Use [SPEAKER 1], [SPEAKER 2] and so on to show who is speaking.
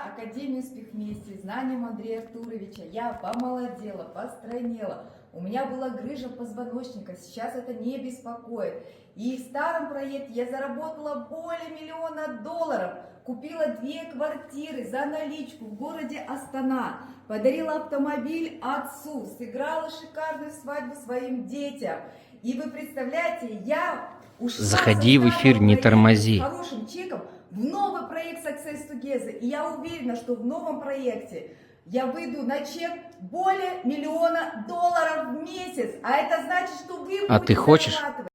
[SPEAKER 1] Академию успех вместе, знанием Андрея Артуровича я помолодела, постранела. У меня была грыжа позвоночника, сейчас это не беспокоит. И в старом проекте я заработала более $1 миллиона. Купила 2 квартиры за наличку в городе Астана. Подарила автомобиль отцу, сыграла шикарную свадьбу своим детям. И вы представляете, я ушла
[SPEAKER 2] Заходи в эфир, не тормози.
[SPEAKER 1] с хорошим чеком в новый проект Success Together. И я уверена, что в новом проекте я выйду на чек более $1 миллиона в месяц. А это значит, что вы
[SPEAKER 2] А
[SPEAKER 1] будете
[SPEAKER 2] ты хочешь?
[SPEAKER 1] зарабатывать.